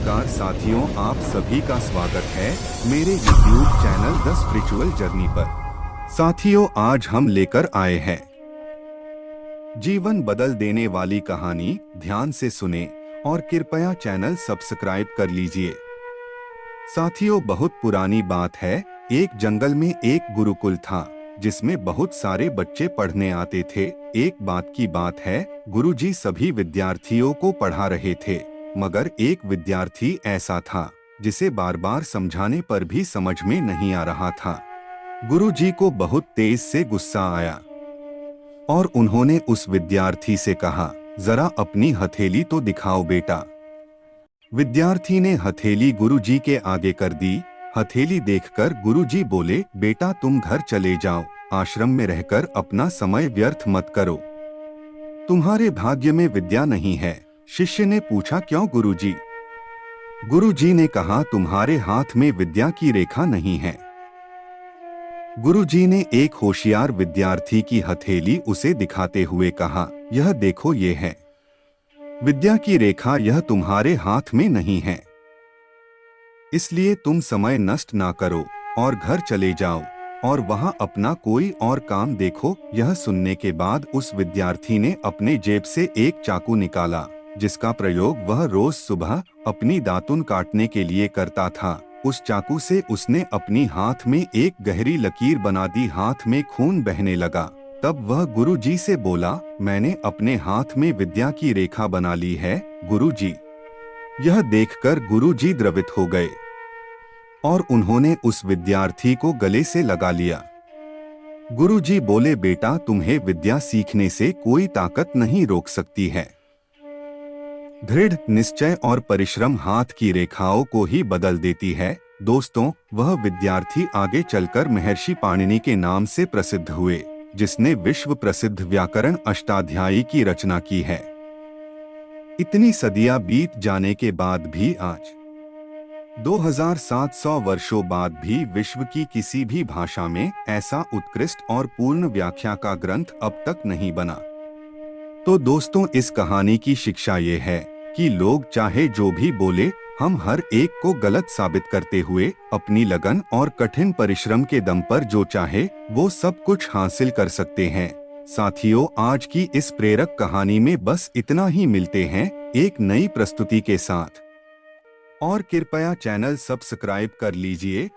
नमस्कार साथियों, आप सभी का स्वागत है मेरे YouTube channel the spiritual journey पर। साथियों, आज हम लेकर आए हैं जीवन बदल देने वाली कहानी। ध्यान से सुने और कृपया चैनल सब्सक्राइब कर लीजिए। साथियों, बहुत पुरानी बात है। एक जंगल में एक गुरुकुल था जिसमें बहुत सारे बच्चे पढ़ने आते थे। एक बात की बात है, गुरुजी सभी विद्यार्थियों को पढ़ा रहे थे, मगर एक विद्यार्थी ऐसा था जिसे बार बार समझाने पर भी समझ में नहीं आ रहा था। गुरुजी को बहुत तेज से गुस्सा आया और उन्होंने उस विद्यार्थी से कहा, जरा अपनी हथेली तो दिखाओ बेटा। विद्यार्थी ने हथेली गुरुजी के आगे कर दी। हथेली देखकर गुरुजी बोले, बेटा तुम घर चले जाओ, आश्रम में रहकर अपना समय व्यर्थ मत करो। तुम्हारे भाग्य में विद्या नहीं है। शिष्य ने पूछा, क्यों गुरुजी? गुरुजी ने कहा, तुम्हारे हाथ में विद्या की रेखा नहीं है। गुरुजी ने एक होशियार विद्यार्थी की हथेली उसे दिखाते हुए कहा, यह देखो, ये है विद्या की रेखा, यह तुम्हारे हाथ में नहीं है। इसलिए तुम समय नष्ट ना करो और घर चले जाओ और वहां अपना कोई और काम देखो। यह सुनने के बाद उस विद्यार्थी ने अपने जेब से एक चाकू निकाला, जिसका प्रयोग वह रोज सुबह अपनी दातुन काटने के लिए करता था। उस चाकू से उसने अपनी हाथ में एक गहरी लकीर बना दी। हाथ में खून बहने लगा। तब वह गुरुजी से बोला, मैंने अपने हाथ में विद्या की रेखा बना ली है गुरुजी। यह देखकर गुरुजी द्रवित हो गए और उन्होंने उस विद्यार्थी को गले से लगा लिया। गुरुजी बोले, बेटा तुम्हें विद्या सीखने से कोई ताकत नहीं रोक सकती है। दृढ़ निश्चय और परिश्रम हाथ की रेखाओं को ही बदल देती है। दोस्तों, वह विद्यार्थी आगे चलकर महर्षि पाणिनि के नाम से प्रसिद्ध हुए, जिसने विश्व प्रसिद्ध व्याकरण अष्टाध्यायी की रचना की है। इतनी सदियां बीत जाने के बाद भी आज 2700 वर्षों बाद भी विश्व की किसी भी भाषा में ऐसा उत्कृष्ट और पूर्ण व्याख्या का ग्रंथ अब तक नहीं बना। तो दोस्तों, इस कहानी की शिक्षा ये है कि लोग चाहे जो भी बोले, हम हर एक को गलत साबित करते हुए अपनी लगन और कठिन परिश्रम के दम पर जो चाहे वो सब कुछ हासिल कर सकते हैं। साथियों, आज की इस प्रेरक कहानी में बस इतना ही। मिलते हैं एक नई प्रस्तुति के साथ और कृपया चैनल सब्सक्राइब कर लीजिए।